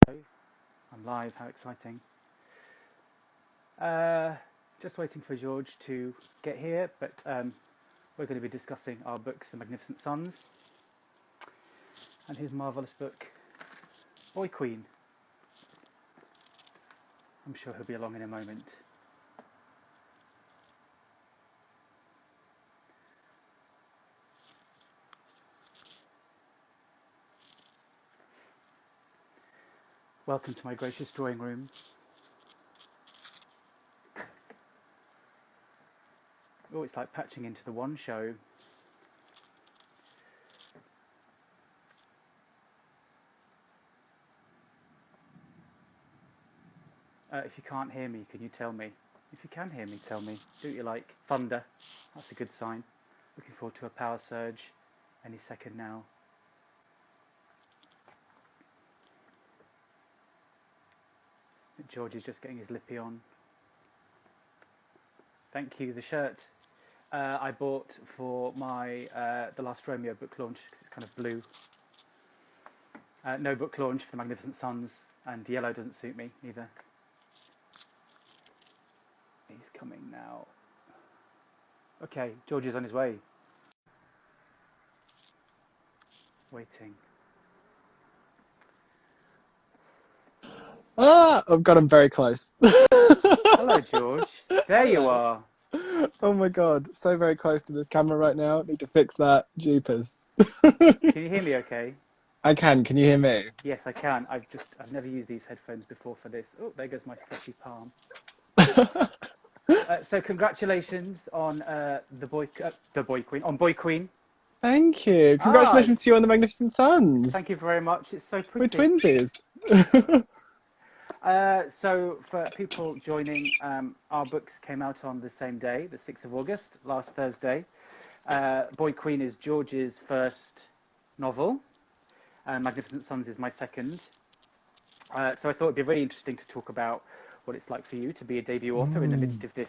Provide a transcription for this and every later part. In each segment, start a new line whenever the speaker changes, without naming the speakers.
I'm live, how exciting. Just waiting for George to get here, but we're going to be discussing our books, The Magnificent Sons, and his marvellous book, Boy Queen. I'm sure he'll be along in a moment. Welcome to my gracious drawing room. Oh, it's like patching into the one show. If you can't hear me, can you tell me? If you can hear me, tell me. Do what you like. Thunder, that's a good sign. Looking forward to a power surge any second now. George is just getting his lippy on. Thank you. The shirt I bought for my The Last Romeo book launch because it's kind of blue. No book launch for The Magnificent Sons, and yellow doesn't suit me either. He's coming now. Okay, George is on his way. Waiting.
I've got him very close.
Hello, George. There you
Hello.
are.
Oh my god, so very close to this camera right now. Need to fix that. Jeepers.
Can you hear me okay?
I can. Can you hear me?
Yes, I can. I've never used these headphones before for this. Oh, there goes my fleshy palm. So congratulations on the Boy Queen, on Boy Queen.
Thank you.
Ah,
Congratulations to you on the Magnificent Sons.
thank you very much. It's so
We're
pretty.
twinsies.
So for people joining, our books came out on the same day, the 6th of August, last Thursday. Boy Queen is George's first novel. Magnificent Sons is my second. So I thought it'd be really interesting to talk about what it's like for you to be a debut author in the midst of this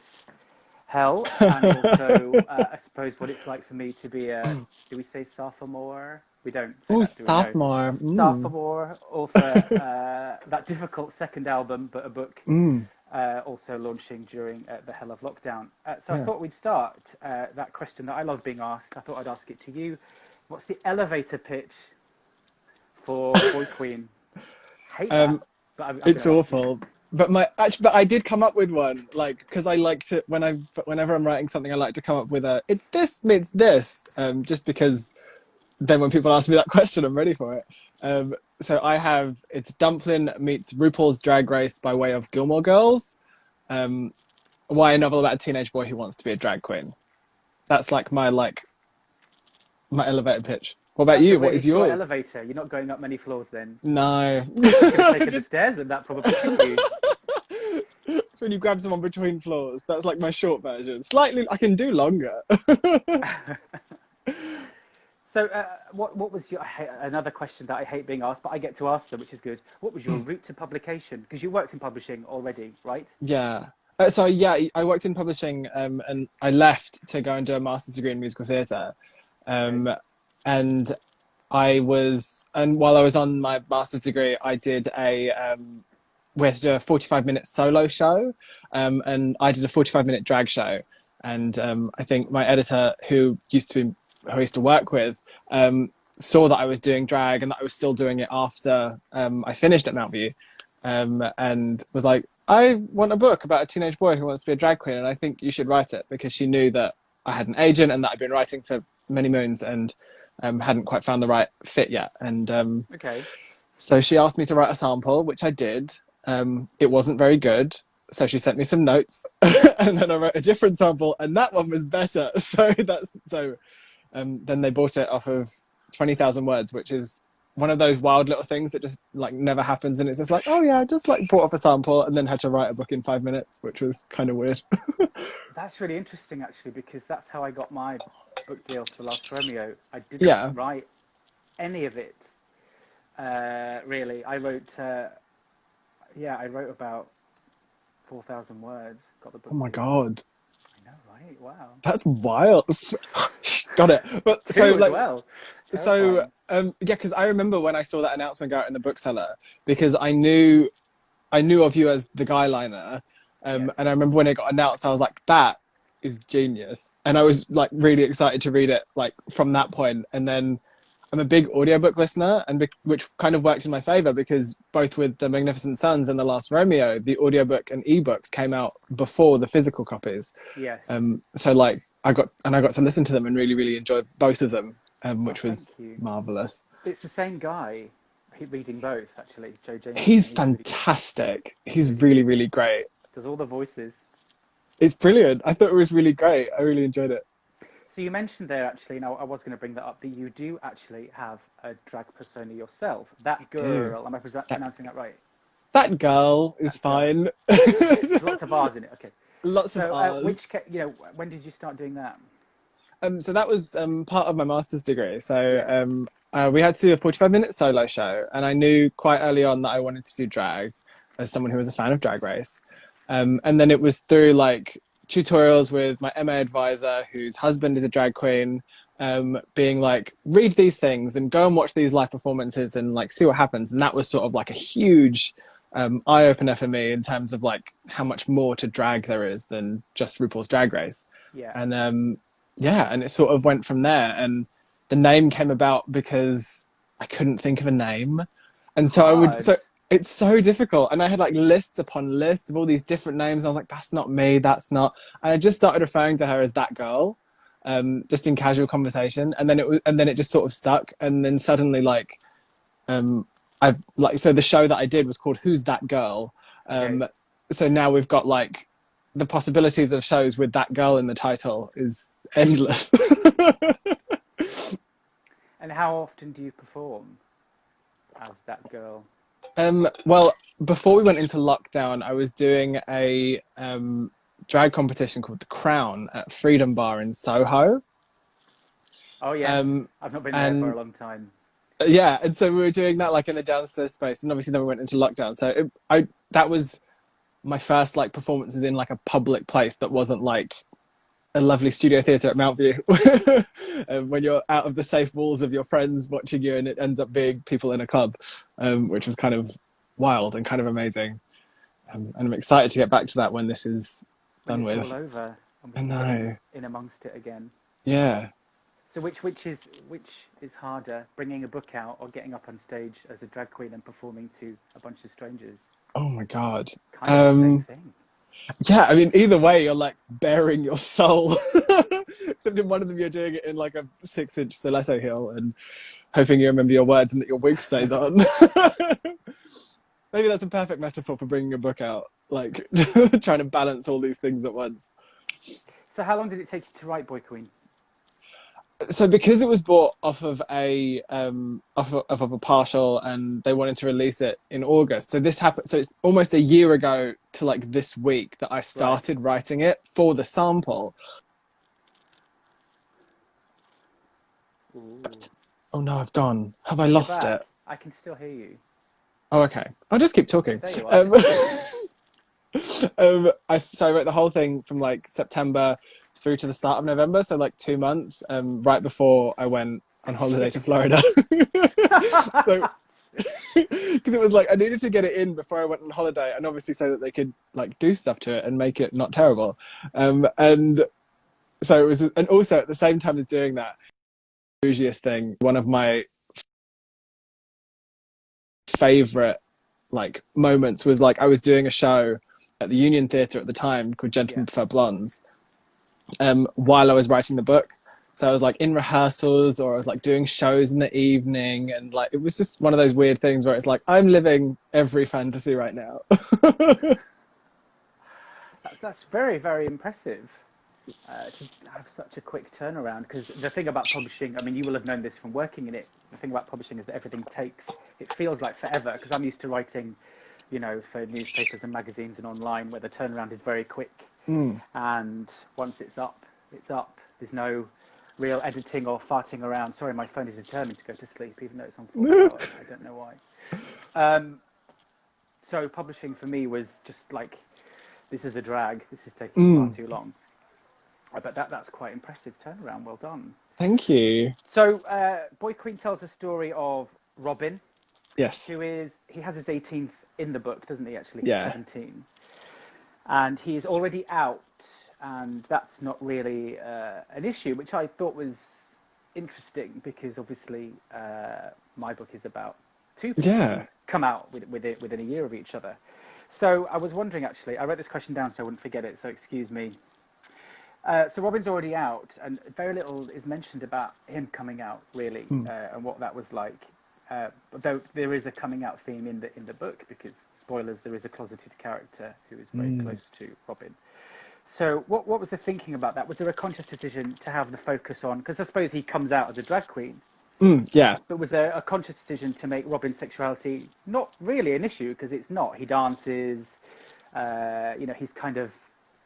hell, and also, I suppose, what it's like for me to be do we say sophomore? We don't say
Oh,
that, do we? No.
sophomore.
Sophomore author, that difficult second album, but a book
Mm.
also launching during the hell of lockdown. So I
Yeah.
thought we'd start that question that I love being asked. I thought I'd ask it to you. What's the elevator pitch for Boy Queen? Hate that,
Um,
but I'm going
it's
to ask you.
awful. But I did come up with one, like, because I like to whenever I'm writing something, I like to come up with it's this means this, just because then when people ask me that question, I'm ready for it. So it's Dumpling meets RuPaul's Drag Race by way of Gilmore Girls. Um, why a novel about a teenage boy who wants to be a drag queen? That's like my elevator pitch. What about
That's a
you? What
really
is
short
yours?
elevator. You're not going up many floors then.
No,
You could have taken the
just
stairs and that probably took you.
it's when you grab someone between floors. That's like my short version. Slightly, I can do longer.
So, what was another question that I hate being asked, but I get to ask them, which is good. What was your route to publication? Because you worked in publishing already, right?
Yeah. So yeah, I worked in publishing, and I left to go and do a master's degree in musical theatre.
Okay.
Um, and and while I was on my master's degree, I did we had to do a 45-minute solo show, and I did a 45-minute drag show. And I think my editor, who I used to work with, saw that I was doing drag and that I was still doing it after I finished at Mountview, and was like, I want a book about a teenage boy who wants to be a drag queen, and I think you should write it, because she knew that I had an agent and that I'd been writing for many moons and hadn't quite found the right fit yet. And
Okay.
so she asked me to write a sample, which I did. It wasn't very good. So she sent me some notes, and then I wrote a different sample, and that one was better. Then they bought it off of 20,000 words, which is one of those wild little things that just like never happens. And it's just like, oh yeah, I just like bought off a sample and then had to write a book in 5 minutes, which was kind of weird.
That's really interesting, actually, because that's how I got my book deal for The Last Romeo. I didn't
Yeah.
write any of it, really. I wrote about 4,000 words, got the
Oh
book
my
deal.
God.
I know, right? Wow.
That's wild. Got it. But so
Two as
like,
well.
So
Terrifying.
yeah, because I remember when I saw that announcement go out in the bookseller, because I knew of you as the guy liner.
Yes.
And I remember when it got announced, I was like, that is genius. And I was like really excited to read it like from that point. And then I'm a big audiobook listener, which kind of worked in my favor because both with The Magnificent Sons and The Last Romeo, the audiobook and ebooks came out before the physical copies.
Yes.
So like I got to listen to them and really, really enjoyed both of them,
Oh,
which
thank
was
you.
marvelous.
It's the same guy reading both, actually, Joe Jameson.
He's
He's really good.
fantastic.
He's
He's
really
really,
good.
really great.
Does all the voices.
It's brilliant. I thought it was really great. I really enjoyed it.
So you mentioned there, actually, and I was going to bring that up, that you do actually have a drag persona yourself. That
Do
girl, am I
that
pronouncing that right?
that girl is
That girl.
fine.
There's lots of R's in it. Okay.
Lots of
So,
R's.
when did you start doing that?
So that was part of my master's degree. So
Yeah.
we had to do a 45-minute solo show, and I knew quite early on that I wanted to do drag as someone who was a fan of Drag Race. And then it was through like tutorials with my MA advisor, whose husband is a drag queen, being like, read these things and go and watch these live performances and like see what happens. And that was sort of like a huge eye opener for me in terms of like how much more to drag there is than just RuPaul's Drag Race.
Yeah.
And yeah, and it sort of went from there. And the name came about because I couldn't think of a name, and so I would.
Hard.
So it's so difficult, and I had like lists upon lists of all these different names. And I was like, "That's not me. That's not." And I just started referring to her as that girl, just in casual conversation, and then it just sort of stuck. And then suddenly, like, I like so the show that I did was called "Who's That Girl."
Okay.
So now we've got like the possibilities of shows with that girl in the title is endless.
And how often do you perform as that girl?
Well, before we went into lockdown, I was doing a drag competition called The Crown at Freedom Bar in Soho.
Oh, yes.
Um,
I've not been there for a
and
long time.
yeah, and so we were doing that like in a downstairs space, and obviously then we went into lockdown. So that was my first like performances in like a public place that wasn't like a lovely studio theatre at Mount View. When you're out of the safe walls of your friends watching you, and it ends up being people in a club, which was kind of wild and kind of amazing. And I'm excited to get back to that when this is
When
done
it's all
with.
over and we
I
can get
know.
in amongst it again.
Yeah.
So which is harder, bringing a book out or getting up on stage as a drag queen and performing to a bunch of strangers?
Oh my God.
Kind of the same thing.
Yeah, I mean, either way, you're like bearing your soul. Except in one of them, you're doing it in like a 6-inch stiletto heel and hoping you remember your words and that your wig stays on. Maybe that's a perfect metaphor for bringing a book out, like trying to balance all these things at once.
So how long did it take you to write Boy Queen?
So because it was bought off of a partial, and they wanted to release it in August, so this happened. So it's almost a year ago to like this week that I
Right.
started writing it for the sample.
Ooh.
Oh no, I've gone. Have I
Oh, you're
lost
back.
it?
I can still hear you.
Oh, okay. I'll just keep talking.
There you are.
Um, so I wrote the whole thing from like September through to the start of November, so like 2 months, right before I went on holiday to
Shit.
Florida. So because it was like I needed to get it in before I went on holiday, and obviously so that they could like do stuff to it and make it not terrible. And so it was, and also at the same time as doing that, bougiest thing, one of my favorite like moments was like I was doing a show at the Union Theatre at the time called
Yeah.
Gentlemen Prefer Blondes, while I was writing the book. So I was like in rehearsals, or I was like doing shows in the evening, and like it was just one of those weird things where it's like I'm living every fantasy right now.
That's very, very impressive to have such a quick turnaround. Because the thing about publishing, I mean, you will have known this from working in it. The thing about publishing is that everything takes, it feels like forever. Because I'm used to writing, for newspapers and magazines and online, where the turnaround is very quick.
Mm.
And once it's up, it's up. There's no real editing or farting around. Sorry, my phone is determined to go to sleep, even though it's on full power. I don't know why. So publishing for me was just like, this is a drag. This is taking far
Mm.
too long. But that's quite impressive turnaround. Well done.
Thank you.
So, Boy Queen tells the story of Robin,
Yes.
he has his 18th in the book, doesn't he, actually? He's
Yeah.
17. And he is already out, and that's not really an issue, which I thought was interesting because obviously my book is about two people who
Yeah.
come out within a year of each other. So I was wondering, actually, I wrote this question down so I wouldn't forget it, so excuse me. So Robin's already out, and very little is mentioned about him coming out, really,
Mm.
and what that was like. Though there is a coming out theme in the book, because spoilers, there is a closeted character who is very
Mm.
close to Robin. So what was the thinking about that? Was there a conscious decision to have the focus on? Because I suppose he comes out as a drag queen,
Mm. Yeah.
but was there a conscious decision to make Robin's sexuality not really an issue? Because it's not. He dances. He's kind of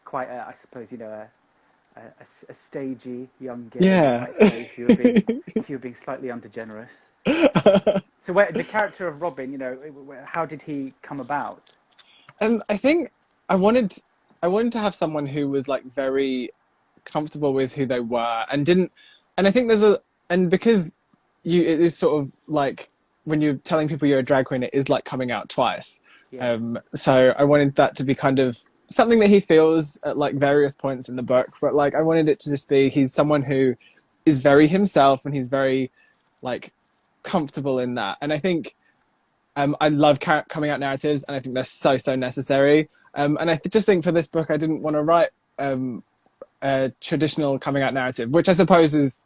quite, I suppose, a stagey young gay, you
Yeah.
might say, if you were being slightly undergenerous. So the character of Robin, how did he come about?
I think I wanted I wanted to have someone who was like very comfortable with who they were and didn't and I think there's a and because it is sort of like when you're telling people you're a drag queen, it is like coming out twice.
Yeah,
So I wanted that to be kind of something that he feels at like various points in the book, but like I wanted it to just be he's someone who is very himself and he's very like comfortable in that. And I think I love coming out narratives, and I think they're so necessary. And just think for this book, I didn't want to write a traditional coming out narrative, which I suppose is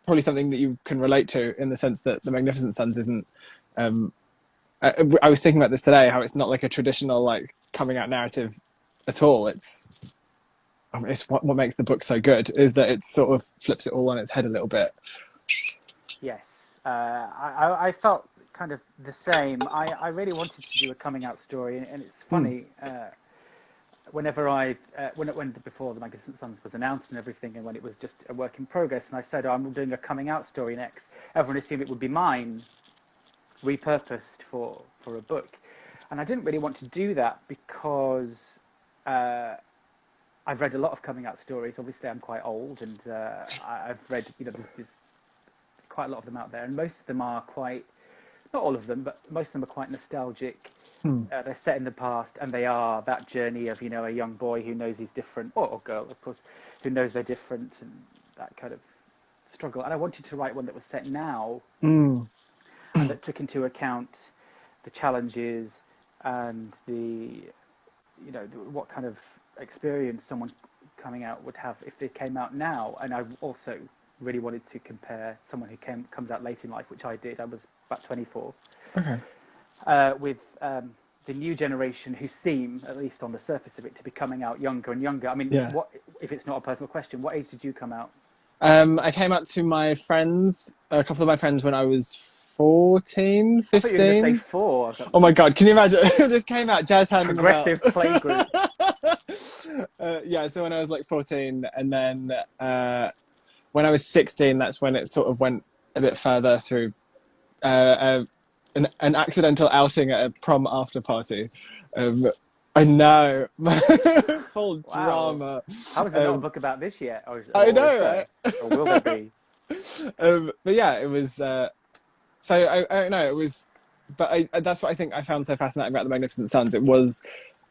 probably something that you can relate to in the sense that The Magnificent Sons isn't. Um, I was thinking about this today, how it's not like a traditional like coming out narrative at all. It's what makes the book so good is that it sort of flips it all on its head a little bit.
yes. I felt kind of the same. I really wanted to do a coming out story, and it's
Mm.
funny. Before The Magnificent Sons was announced and everything, and when it was just a work in progress, and I said, oh, I'm doing a coming out story next, everyone assumed it would be mine, repurposed for a book. And I didn't really want to do that because I've read a lot of coming out stories. Obviously, I'm quite old, and I've read, there's quite a lot of them out there, and most of them are quite, not all of them, but most of them are quite nostalgic.
Mm.
They're set in the past, and they are that journey of, a young boy who knows he's different, or girl, of course, who knows they're different, and that kind of struggle. And I wanted to write one that was set now,
Mm.
and that took into account the challenges and what kind of experience someone coming out would have if they came out now. And I also really wanted to compare someone who comes out late in life, which I did. I was about 24,
Okay.
with the new generation who seem, at least on the surface of it, to be coming out younger and younger. I mean,
Yeah.
what if it's not a personal question? What age did you come out?
I came out to my friends, a couple of my friends when I was 14,
I thought you were going to say
15.
4. I was like,
Oh my God, can you imagine? I just came out jazz handing them out.
progressive play group.
Yeah, so when I was like 14, and then when I was 16, that's when it sort of went a bit further through an accidental outing at a prom after party. I know, full
Wow.
drama.
How is there not a book about this yet?
I
Or is
know,
there?
right?
Or will there be?
But yeah, it was. So I don't know. It was, but that's what I think I found so fascinating about The Magnificent Sons. It was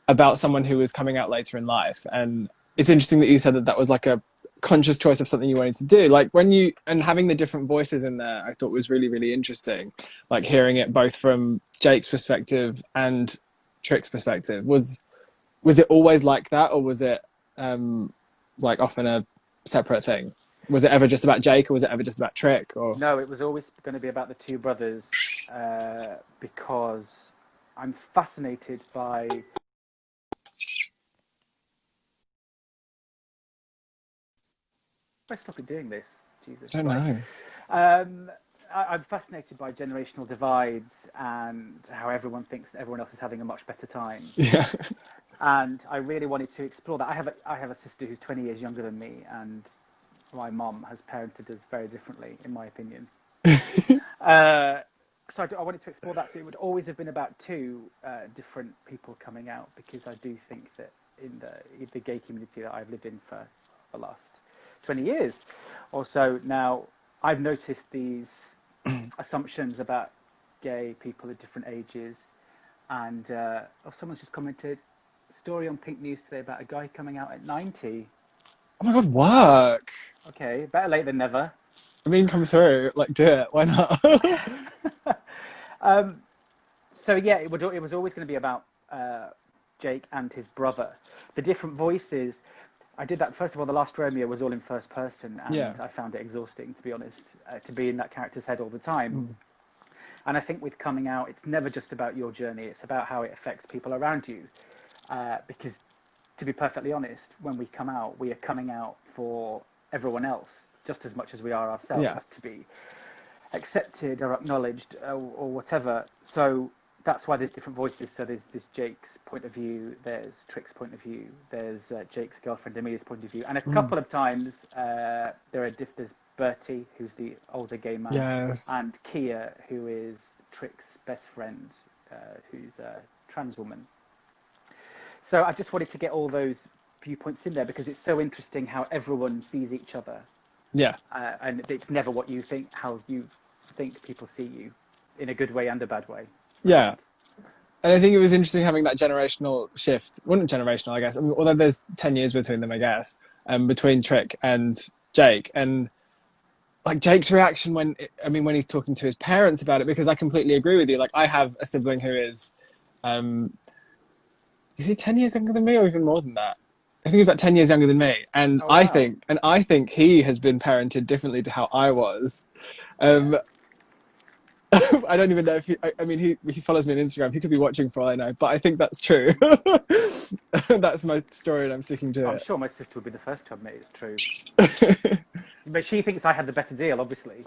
about someone who was coming out later in life, and it's interesting that you said that that was like a conscious choice of something you wanted to do. Like when you and having the different voices in there, I thought was really interesting. Like hearing it both from Jake's perspective and Trick's perspective. Was it always like that, or was it like often a separate thing? Was it ever just about Jake, or was it ever just about Trick? Or
No, it was always going to be about the two brothers, because I'm fascinated by. Why stop it doing this? Jesus
I don't
Christ.
know.
Um, I'm fascinated by generational divides and how everyone thinks that everyone else is having a much better time.
Yeah.
And I really wanted to explore that. I have a sister who's 20 years younger than me, and my mum has parented us very differently, in my opinion. So I wanted to explore that. So it would always have been about two different people coming out, because I do think that in the gay community that I've lived in for the last 20 years or so now, I've noticed these assumptions about gay people at different ages, and someone's just commented, story on Pink News today about a guy coming out at 90.
Oh my God, work.
Okay, better late than never.
I mean, come through, like, do it. Why not?
um, so yeah, it was always going to be about Jake and his brother. The different voices. I did that, first of all, The Last Romeo was all in first person, and
Yeah.
I found it exhausting, to be honest, to be in that character's head all the time.
Mm.
And I think with coming out, it's never just about your journey, it's about how it affects people around you. Because, to be perfectly honest, when we come out, we are coming out for everyone else, just as much as we are ourselves,
Yeah.
to be accepted or acknowledged or whatever. So that's why there's different voices. So there's Jake's point of view, there's Trick's point of view, there's Jake's girlfriend Amelia's point of view, and a couple of times there's Bertie, who's the older gay man,
Yes.
and Kia, who is Trick's best friend, who's a trans woman. So I just wanted to get all those viewpoints in there because it's so interesting how everyone sees each other,
Yeah.
and it's never what you think, how you think people see you, in a good way and a bad way.
Yeah. And I think it was interesting having that generational shift. Well, not generational, I guess. I mean, although there's 10 years between them, I guess, between Trick and Jake. And like Jake's reaction when he's talking to his parents about it, because I completely agree with you. Like, I have a sibling who um, is he 10 years younger than me or even more than that? I think he's about 10 years younger than me. And
Oh, wow.
I think he has been parented differently to how I was. Um, I don't even know if he follows me on Instagram. He could be watching for all I know, but I think that's true. That's my story, and I'm sticking to
I'm
it.
sure my sister would be the first to admit it's true. But she thinks I had the better deal, obviously.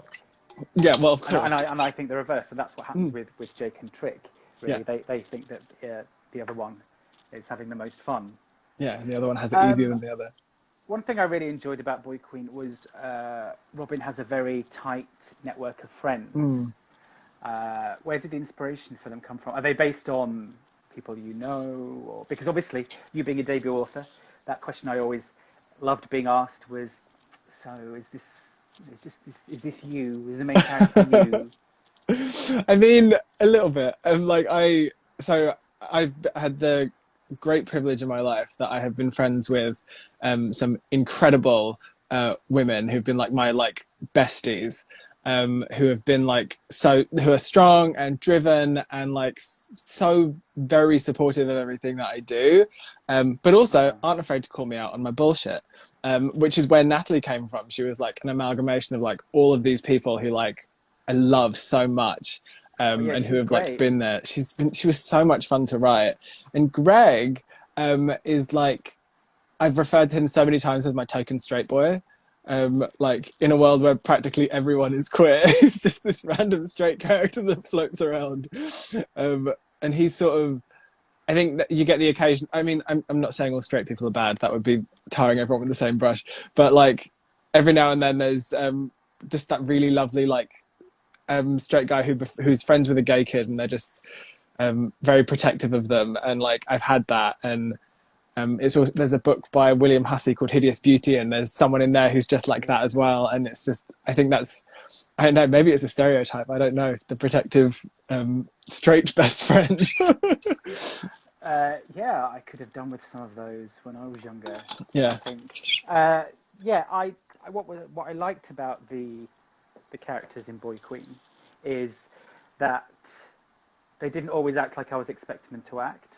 Yeah, well, of
And
course.
I think the reverse. And that's what happens with Jake and Trick, really.
Yeah.
They think that the other one is having the most fun.
Yeah, and the other one has it easier than the other.
One thing I really enjoyed about Boy Queen was Robin has a very tight network of friends. Where did the inspiration for them come from? Are they based on people you know? Or, because obviously, you being a debut author, that question I always loved being asked was, so is this you? Is the main character you?
I mean, a little bit. I've had the great privilege in my life that I have been friends with some incredible women who've been like my like besties, who have been who are strong and driven and like so very supportive of everything that I do, but also aren't afraid to call me out on my bullshit, which is where Natalie came from. She was like an amalgamation of like all of these people who like I love so much, and who have like been there. She was so much fun to write. And Greg is like, I've referred to him so many times as my token straight boy. Like in a world where practically everyone is queer, it's just this random straight character that floats around. And he's sort of, I think that you get the occasion. I mean, I'm not saying all straight people are bad. That would be tarring everyone with the same brush. But like every now and then there's just that really lovely like straight guy who's friends with a gay kid, and they're just very protective of them. And like I've had that, and it's also, there's a book by William Hussey called Hideous Beauty, and there's someone in there who's just like that as well. And it's just, I think that's, I don't know, maybe it's a stereotype. I don't know, the protective straight best friend.
Yeah, I could have done with some of those when I was younger.
Yeah.
I think. What I liked about the characters in Boy Queen is that they didn't always act like I was expecting them to act.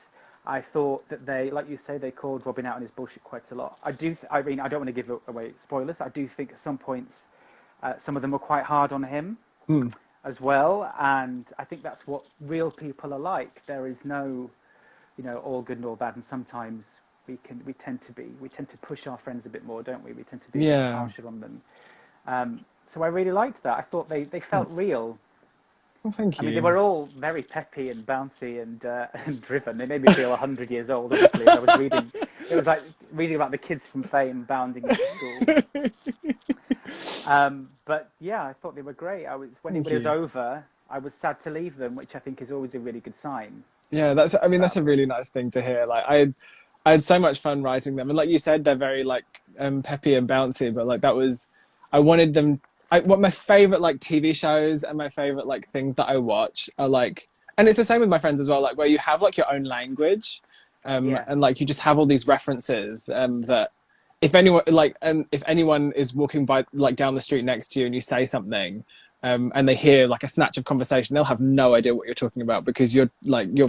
I thought that they, like you say, they called Robin out on his bullshit quite a lot. I don't want to give away spoilers. I do think at some points, some of them were quite hard on him as well. And I think that's what real people are like. There is no, all good and all bad. And sometimes we tend to push our friends a bit more, don't we? We tend to be a bit harsher on them. So I really liked that. I thought they felt real.
Well, thank you.
I mean, they were all very peppy and bouncy and driven. They made me feel 100 years old, obviously. I was reading. It was like reading about the kids from Fame bounding into school. But yeah, I thought they were great. When it was over, I was sad to leave them, which I think is always a really good sign.
Yeah, that's a really nice thing to hear. Like I had so much fun writing them, and like you said, they're very like peppy and bouncy. But like I wanted them. what my favorite like TV shows and my favorite like things that I watch are like, and it's the same with my friends as well, like where you have like your own language,
Yeah,
and like you just have all these references, that if anyone like, and if anyone is walking by like down the street next to you and you say something, and they hear like a snatch of conversation, they'll have no idea what you're talking about because you're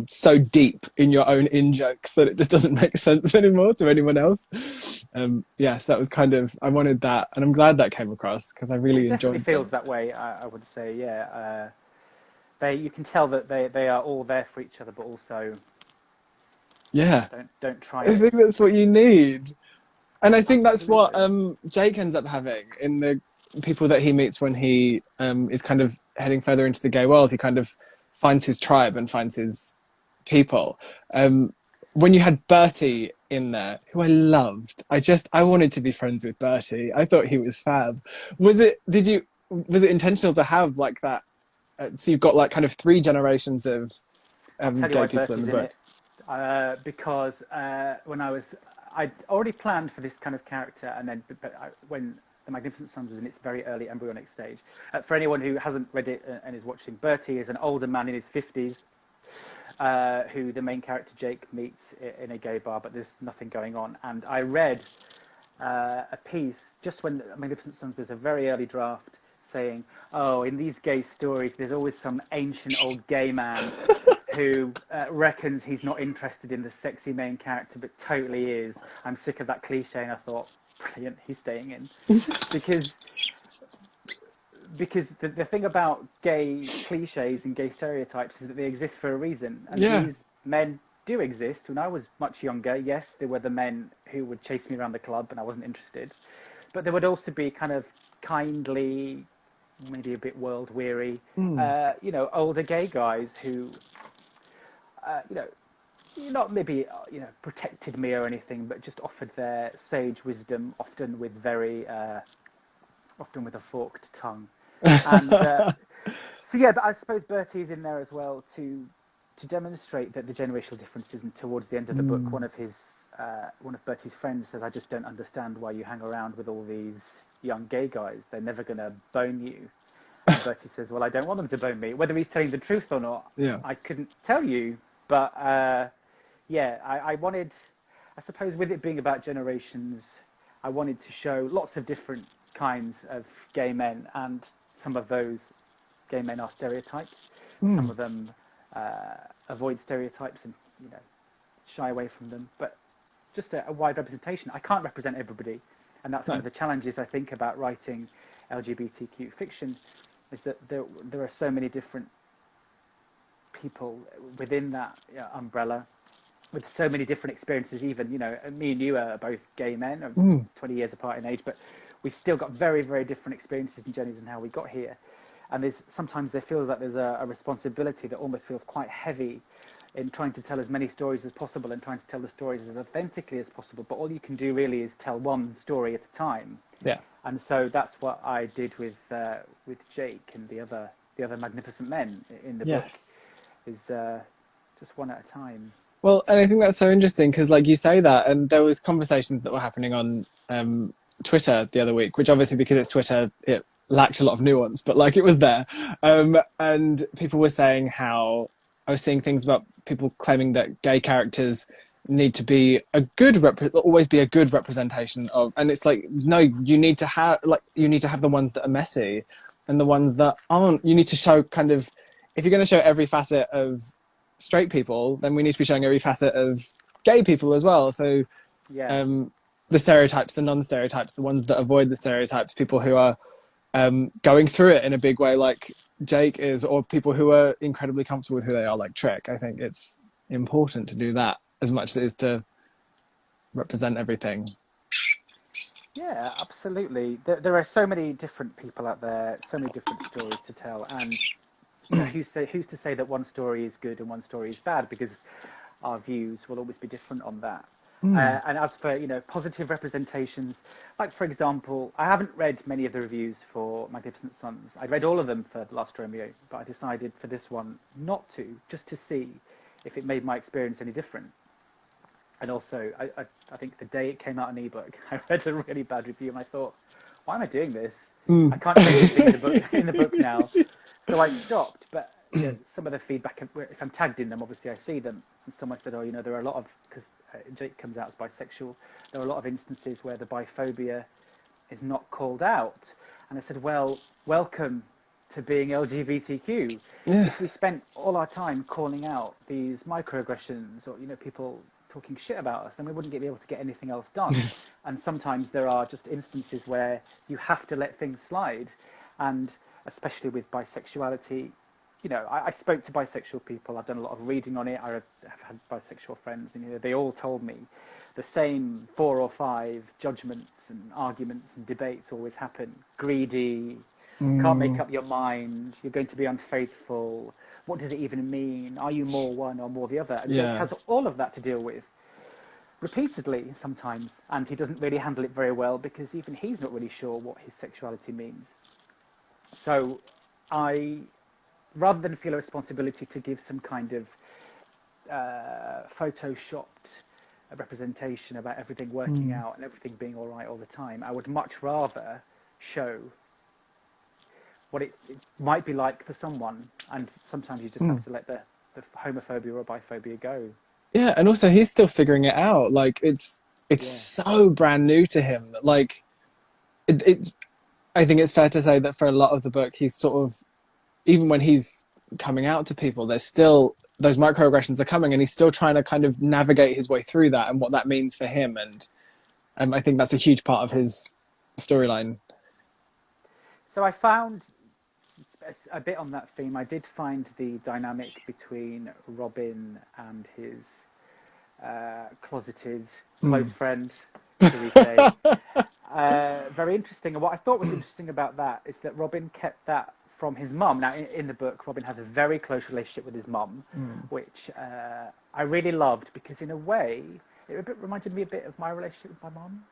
so deep in your own in jokes that it just doesn't make sense anymore to anyone else. Yes, that was kind of, I wanted that, and I'm glad that came across because I
it
really
definitely
enjoyed
feels
them.
that way. I would say, yeah. They you can tell that they are all there for each other, but also
Yeah,
don't try
I
it.
think that's what you need. And I think that's what
Absolutely.
Jake ends up having in the people that he meets when he is kind of heading further into the gay world. He kind of finds his tribe and finds his people. Um, when you had Bertie in there, who I loved, I wanted to be friends with Bertie. I thought he was fab. Was it intentional to have like that? So you've got like kind of three generations of
I'll tell you
gay
why
people in
Bertie's
the
in
book.
it. Because I'd already planned for this kind of character, and then when The Magnificent Sons was in its very early embryonic stage. For anyone who hasn't read it and is watching, Bertie is an older man in his 50s who the main character Jake meets in a gay bar, but there's nothing going on. And I read a piece just when Magnificent Sons was a very early draft saying, oh, in these gay stories, there's always some ancient old gay man who reckons he's not interested in the sexy main character, but totally is. I'm sick of that cliche, and I thought, brilliant, he's staying in. Because the thing about gay cliches and gay stereotypes is that they exist for a reason. And
Yeah.
these men do exist. When I was much younger, yes, there were the men who would chase me around the club and I wasn't interested. But there would also be kind of kindly, maybe a bit world weary,
Mm.
older gay guys who, you know, not maybe protected me or anything, but just offered their sage wisdom, often with a forked tongue. And so yeah, but I suppose Bertie is in there as well to demonstrate that the generational differences. And towards the end of the book,
Mm.
one of Bertie's friends says, "I just don't understand why you hang around with all these young gay guys. They're never going to bone you." And Bertie says, "Well, I don't want them to bone me. Whether he's telling the truth or not,
Yeah.
I couldn't tell you." But yeah, I wanted, I suppose, with it being about generations, I wanted to show lots of different kinds of gay men, and some of those gay men are stereotypes. Some
Mm.
of them avoid stereotypes and shy away from them, but just a wide representation. I can't represent everybody, and that's one
No.
of the challenges I think about writing LGBTQ fiction, is that there are so many different people within that umbrella with so many different experiences. Even me and you are both gay men,
Mm.
20 years apart in age, but we've still got very, very different experiences and journeys and how we got here. And sometimes there feels like there's a responsibility that almost feels quite heavy in trying to tell as many stories as possible and trying to tell the stories as authentically as possible. But all you can do really is tell one story at a time.
Yeah.
And so that's what I did with Jake and the other magnificent men in the book,
Yes.
is just one at a time.
Well, and I think that's so interesting because, like, you say that, and there was conversations that were happening on Twitter the other week, which obviously because it's Twitter, it lacked a lot of nuance, but like it was there, and people were saying how I was seeing things about people claiming that gay characters need to be always be a good representation of, and it's like no, you need to have the ones that are messy, and the ones that aren't. You need to show kind of, if you're going to show every facet of straight people, then we need to be showing every facet of gay people as well. So
Yeah.
um, the stereotypes, the non-stereotypes, the ones that avoid the stereotypes, people who are going through it in a big way, like Jake is, or people who are incredibly comfortable with who they are, like Trick. I think it's important to do that as much as it is to represent everything.
Yeah, absolutely. There are so many different people out there, so many different stories to tell, and who's to say that one story is good and one story is bad? Because our views will always be different on that.
Mm.
And as for positive representations, like for example, I haven't read many of the reviews for Magnificent Sons. I read all of them for The Last Romeo, but I decided for this one not to, just to see if it made my experience any different. And also, I think the day it came out in ebook, I read a really bad review and I thought, why am I doing this? I can't say anything in the book now. So I stopped, but some of the feedback, if I'm tagged in them, obviously I see them. And someone said, oh, there are a lot of, because Jake comes out as bisexual, there are a lot of instances where the biphobia is not called out. And I said, well, welcome to being LGBTQ.
Yeah.
If we spent all our time calling out these microaggressions or, people talking shit about us, then we wouldn't be able to get anything else done. And sometimes there are just instances where you have to let things slide. And especially with bisexuality, I spoke to bisexual people. I've done a lot of reading on it. I have had bisexual friends, and they all told me the same 4 or 5 judgments and arguments and debates always happen. Greedy, can't make up your mind, you're going to be unfaithful. What does it even mean? Are you more one or more the other? And Jake has all of that to deal with repeatedly sometimes, and he doesn't really handle it very well because even he's not really sure what his sexuality means. So rather than feel a responsibility to give some kind of photoshopped representation about everything working out and everything being all right all the time, I would much rather show what it might be like for someone, and sometimes you just have to let the homophobia or biphobia go.
Yeah, and also he's still figuring it out. Like it's
Yeah.
so brand new to him that like it's. I think it's fair to say that for a lot of the book, he's sort of, even when he's coming out to people, there's still those microaggressions are coming, and he's still trying to kind of navigate his way through that and what that means for him. And I think that's a huge part of his storyline.
So I found a bit on that theme. I did find the dynamic between Robin and his closeted close friend, shall we say, very interesting. And what I thought was interesting about that is that Robin kept that from his mum. Now, in the book, Robin has a very close relationship with his mum, which I really loved because, in a way, it reminded me a bit of my relationship with my mum.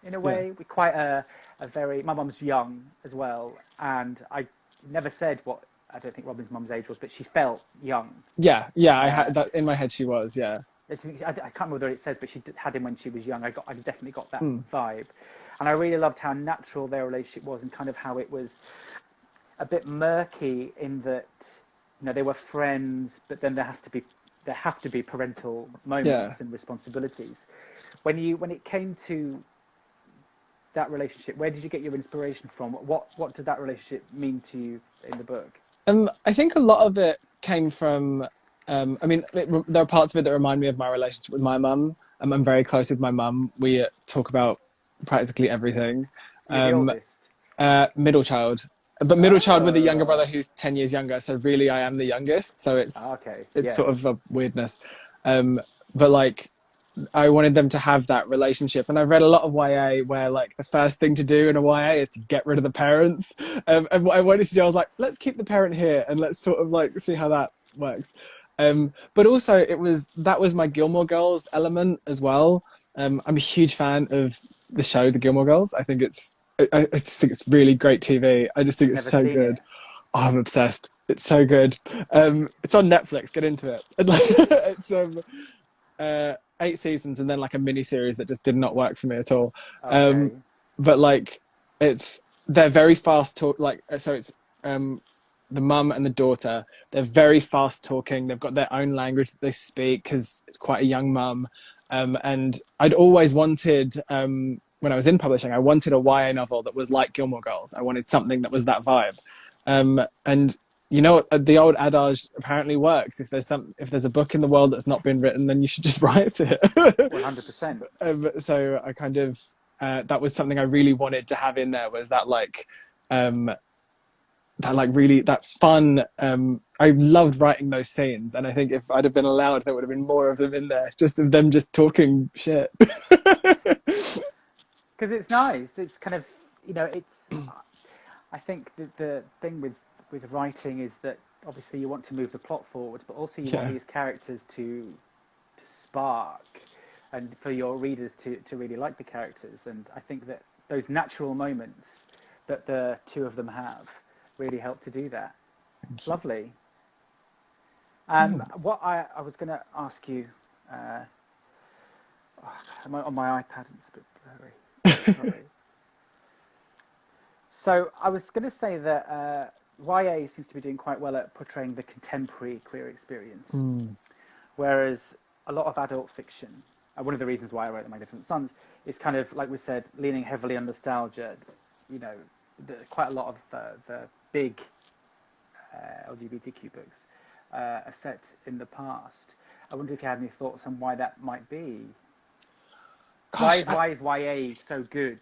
In a way, we quite a very. My mum's young as well, and I never said what I don't think Robin's mum's age was, but she felt young.
Yeah, I had that in my head. She was, yeah.
I can't remember what it says, but she had him when she was young. I definitely got that vibe, and I really loved how natural their relationship was, and kind of how it was a bit murky in that they were friends, but then there have to be parental moments and responsibilities. When it came to that relationship, where did you get your inspiration from? What did that relationship mean to you in the book?
I think a lot of it came from. I mean, there are parts of it that remind me of my relationship with my mum. I'm very close with my mum. We talk about practically everything.
You're the oldest.
Middle child, but middle child with a younger
Oh,
brother who's 10 years younger. So really, I am the youngest. So
okay.
it's
Yeah.
sort of a weirdness. But like, I wanted them to have that relationship. And I've read a lot of YA where like the first thing to do in a YA is to get rid of the parents. And what I wanted to do, I was like, let's keep the parent here and let's sort of like see how that works. But also that was my Gilmore Girls element as well. I'm a huge fan of the show, The Gilmore Girls. I just think it's really great TV. I just think it's
Never
so
seen
good.
it.
Oh, I'm obsessed. It's so good. It's on Netflix. Get into it. And, like, it's 8 seasons and then like a mini series that just did not work for me at all.
Okay.
But like, they're very fast talk. Like, so it's the mum and the daughter. They're very fast talking. They've got their own language that they speak because it's quite a young mum. And I'd always wanted. When I was in publishing, I wanted a YA novel that was like Gilmore Girls. I wanted something that was that vibe. And the old adage apparently works. If there's a book in the world that's not been written, then you should just write it.
100%.
So I kind of that was something I really wanted to have in there, was that like really that fun. I loved writing those scenes, and I think if I'd have been allowed, there would have been more of them in there, just of them just talking shit.
Because it's nice. It's kind of, it's. I think the thing with writing is that obviously you want to move the plot forward, but also you want
Yeah.
these characters to spark, and for your readers to really like the characters. And I think that those natural moments that the two of them have really help to do that. It's lovely.
Thanks.
What I was going to ask you, on my iPad, it's a bit blurry. Sorry. So I was going to say that YA seems to be doing quite well at portraying the contemporary queer experience,
Mm.
whereas a lot of adult fiction, one of the reasons why I wrote My Different Sons, is kind of, like we said, leaning heavily on nostalgia. You know, quite a lot of the big LGBTQ books are set in the past. I wonder if you had any thoughts on why that might be.
Gosh,
Why is YA so good?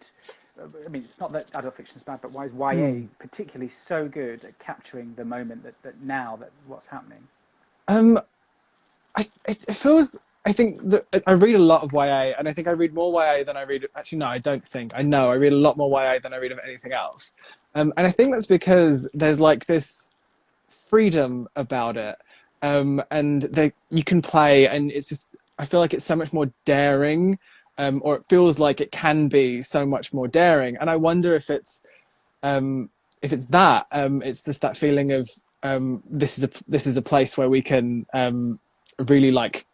I mean, it's not that adult fiction is bad, but why is
hmm.
YA particularly so good at capturing the moment that now that what's happening?
Um, it feels. I think that I read a lot of YA, and I think I read more YA than I read. Actually, no, I don't think. I know I read a lot more YA than I read of anything else. And I think that's because there's like this freedom about it, and you can play, and it's just. I feel like it's so much more daring, or it feels like it can be so much more daring. And I wonder if it's that, it's just that feeling of this is a place where we can really like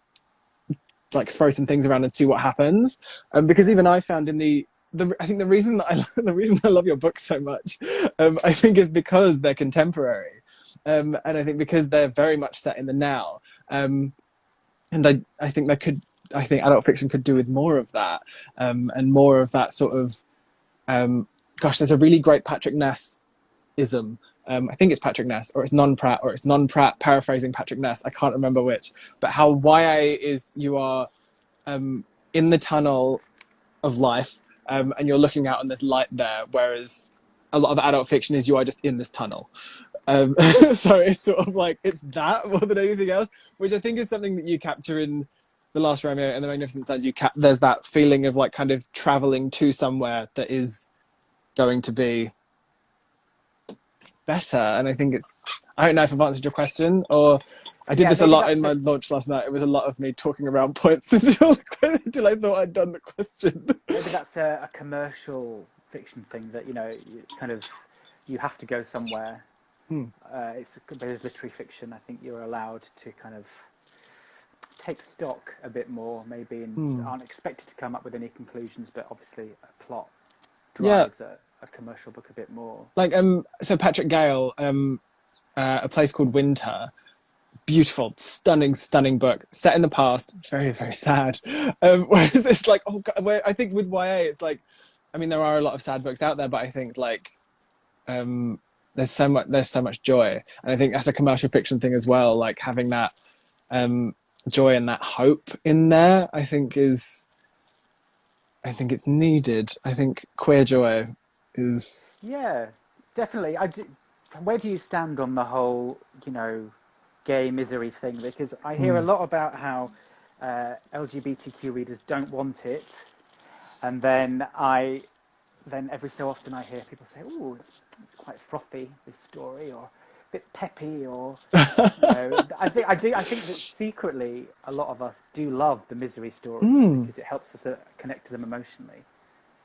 throw some things around and see what happens. Because even I found in the I think the reason that the reason I love your books so much, I think is because they're contemporary, and I think because they're very much set in the now. And I think I think adult fiction could do with more of that, and more of that sort of. Gosh, there's a really great Patrick Ness ism. I think it's Patrick Ness, or it's non Pratt, or it's non Pratt paraphrasing Patrick Ness. I can't remember which. But how YA is you are in the tunnel of life, and you're looking out and there's light there, whereas a lot of adult fiction is you are just in this tunnel. So it's sort of like it's that more than anything else, which I think is something that you capture in The Last Romeo and The Magnificent Sons. There's that feeling of like kind of traveling to somewhere that is going to be better. And I think I don't know if I've answered your question, or I did
Yeah,
this a
maybe
lot
that's
in my
the
launch last night. It was a lot of me talking around points until I thought I'd done the question.
maybe that's a commercial fiction thing that kind of you have to go somewhere.
Hmm.
There's literary fiction. I think you're allowed to kind of take stock a bit more, maybe, and
Hmm.
aren't expected to come up with any conclusions. But obviously, a plot
Yeah,
drives a commercial book a bit more.
like so Patrick Gale, A Place Called Winter, beautiful, stunning, stunning book set in the past, very, very sad. Whereas it's like, oh God, where I think with YA, it's like, I mean, there are a lot of sad books out there, but I think like um, there's so much joy, and I think that's a commercial fiction thing as well. Like having that joy and that hope in there, I think it's needed. I think queer joy is.
Yeah, definitely. Where do you stand on the whole, gay misery thing? Because I hear a
Hmm.
lot about how LGBTQ readers don't want it, and then every so often I hear people say, "Oh, it's quite frothy, this story," or a bit peppy, or I think that secretly a lot of us do love the misery stories
Mm.
because it helps us connect to them emotionally.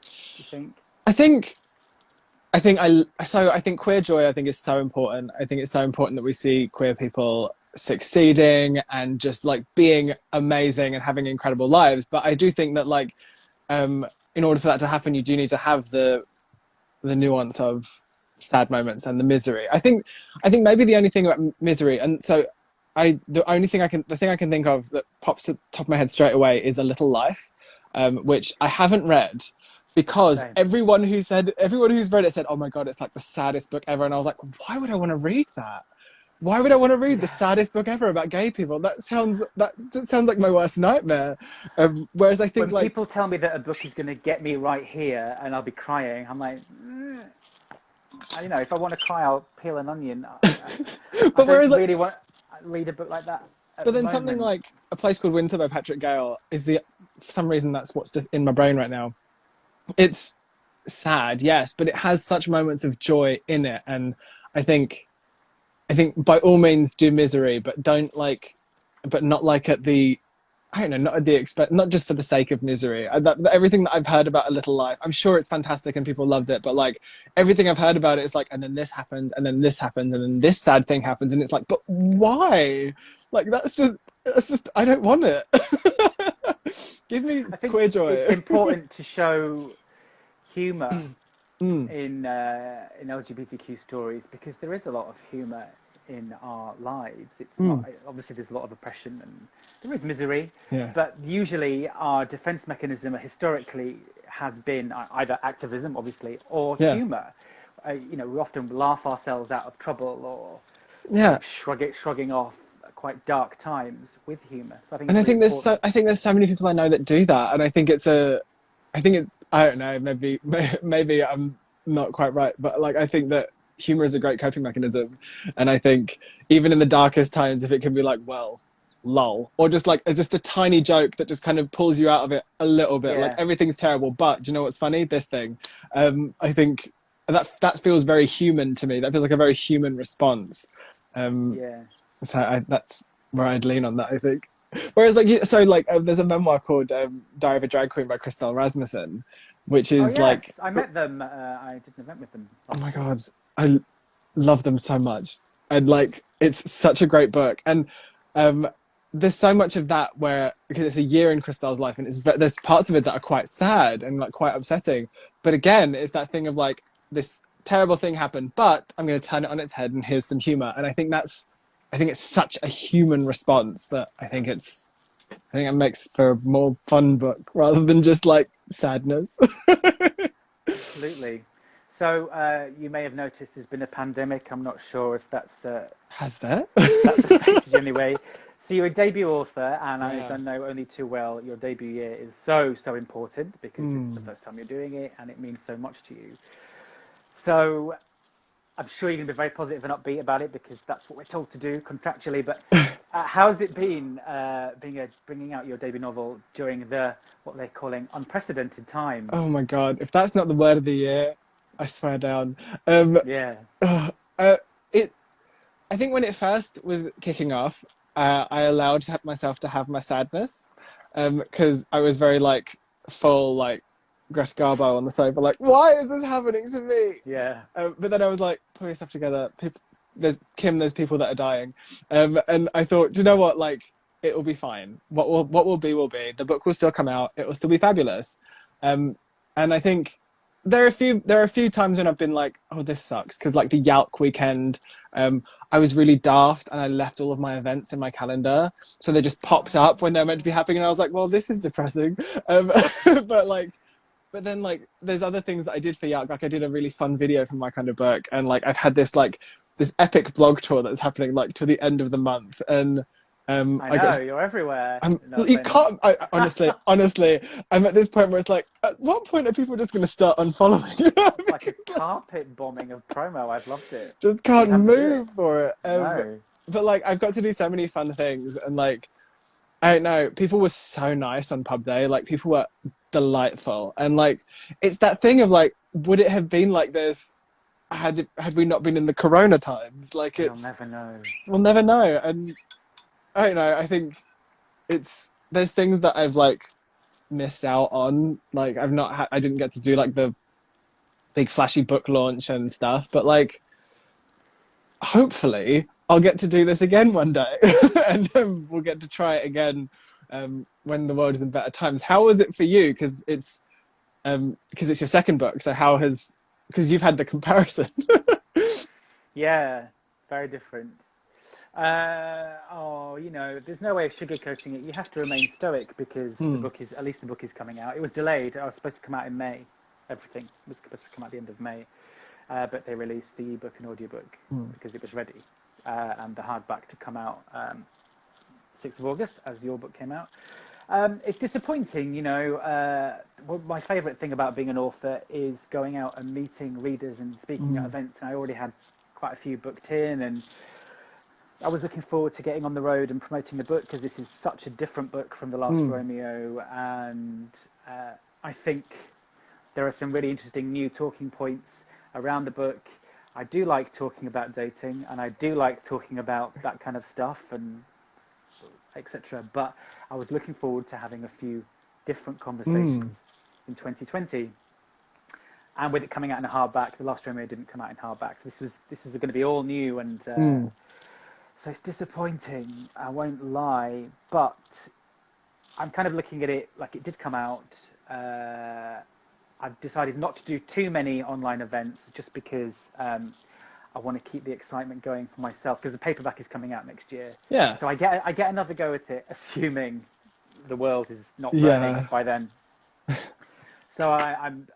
Do you think?
I think I think queer joy I think is so important. I think it's so important that we see queer people succeeding and just like being amazing and having incredible lives. But I do think that like in order for that to happen, you do need to have the nuance of sad moments and the misery. I think maybe the only thing about misery, and so the thing I can think of that pops to the top of my head straight away is A Little Life, which I haven't read because
Same.
everyone who's read it said, "Oh my God, it's like the saddest book ever," and I was like, "Why would I want to read that? Why would I want to read the
Yeah.
saddest book ever about gay people? That sounds like my worst nightmare." Whereas I think
When
like,
people tell me that a book is going to get me right here and I'll be crying, I'm like, if I want to cry, I'll peel an onion. I
but
don't
whereas like
really want to read a book like that at
But
the
then something
moment.
like A Place Called Winter by Patrick Gale for some reason that's what's just in my brain right now. It's sad, yes, but it has such moments of joy in it, and I think I think by all means do misery, but but not like at the I don't know, not at the expense, not just for the sake of misery. Everything that I've heard about A Little Life, I'm sure it's fantastic and people loved it, but like everything I've heard about it is like, and then this happens, and then this happens, and then this sad thing happens, and it's like, but why? Like that's just I don't want it. Give me
I think
queer
it's
joy.
important to show humour
Mm.
in LGBTQ stories because there is a lot of humour in our lives. It's not
Mm.
obviously there's a lot of oppression and there is misery,
Yeah.
but usually our defence mechanism historically has been either activism, obviously, or
Yeah.
humour. We often laugh ourselves out of trouble or
Yeah.
shrugging off quite dark times with humour. So I think
And
it's
I
really
think
important.
there's so many people I know that do that, and I think I don't know, maybe I'm not quite right, but like I think that humor is a great coping mechanism, and I think even in the darkest times, if it can be like, well, lol, or just a tiny joke that just kind of pulls you out of it a little bit, like
Yeah,
everything's terrible, but do you know what's funny? This thing, I think that feels very human to me. That feels like a very human response. Um,
yeah.
that's where I'd lean on that, I think. Whereas, there's a memoir called Diary of a Drag Queen by Christelle Rasmussen, which
Oh
is
yes,
like,
I met them. I did an event with them
oh
last
my
year.
God, I love them so much. And like, it's such a great book. And um, there's so much of that where, because it's a year in Christelle's life, and there's parts of it that are quite sad and like quite upsetting. But again, it's that thing of like, this terrible thing happened, but I'm going to turn it on its head and here's some humor. And I think it's such a human response that I think it makes for a more fun book rather than just like sadness.
Absolutely. So you may have noticed there's been a pandemic. I'm not sure if
Has that?
that's affected you anyway. So you're a debut author, and as
Yeah.
I know only too well, your debut year is so important because it's the
Mm.
first time you're doing it, and it means so much to you. So I'm sure you're going to be very positive and upbeat about it because that's what we're told to do contractually. But how's it been bringing out your debut novel during the what they're calling unprecedented times?
Oh my God. If that's not the word of the year, I swear down. Um,
Yeah,
uh, uh, it. I think when it first was kicking off, I allowed myself to have my sadness, because I was very like full like Greta Garbo on the sofa, like, why is this happening to me?
yeah.
But then I was like, pull yourself together. There's people that are dying, and I thought, do you know what? Like, it will be fine. What will be will be. The book will still come out. It will still be fabulous. Um, and I think there are a few times when I've been like, oh, this sucks, because like the Yalk weekend, I was really daft and I left all of my events in my calendar, so they just popped up when they're meant to be happening, and I was like, well, this is depressing. Um, but like but then like there's other things that I did for Yak. Like I did a really fun video for my kind of book, and like I've had this epic blog tour that's happening like to the end of the month, and
I
I got
know you're everywhere.
I'm
No,
you
saying that.
can't honestly I'm at this point where it's like, at what point are people just going to start unfollowing?
It's like a
Because like,
carpet bombing of promo. I've loved it,
just
but you
can't
have to do it.
move for it.
No,
But like I've got to do so many fun things, and like I don't know. People were so nice on pub day. Like people were delightful, and like it's that thing of like, would it have been like this had we not been in the Corona times? Like
we'll
it's
never know.
we'll never know. And I don't know. I think there's things that I've like missed out on. Like I didn't get to do like the big flashy book launch and stuff. But like hopefully I'll get to do this again one day, and we'll get to try it again when the world is in better times. How was it for you? Because it's your second book, so because you've had the comparison.
Yeah, very different. There's no way of sugarcoating it. You have to remain stoic because
Hmm.
at least the book is coming out. It was delayed. I was supposed to come out in May. Everything was supposed to come out at the end of May, but they released the ebook and audiobook
Hmm.
because it was ready, and the hardback to come out 6th of August as your book came out. It's disappointing, my favourite thing about being an author is going out and meeting readers and speaking at
Hmm.
events. And I already had quite a few booked in, and I was looking forward to getting on the road and promoting the book because this is such a different book from The Last
Hmm.
Romeo, and I think there are some really interesting new talking points around the book. I do like talking about dating, and I do like talking about that kind of stuff and etc. But I was looking forward to having a few different
Hmm.
conversations in 2020. And with it coming out in a hardback, The Last Romeo didn't come out in hardback. So this was going to be all new, and
Hmm.
so it's disappointing. I won't lie, but I'm kind of looking at it like it did come out. I've decided not to do too many online events just because I want to keep the excitement going for myself because the paperback is coming out next year.
Yeah.
So I get another go at it, assuming the world is not burning
Yeah.
by then. So I'm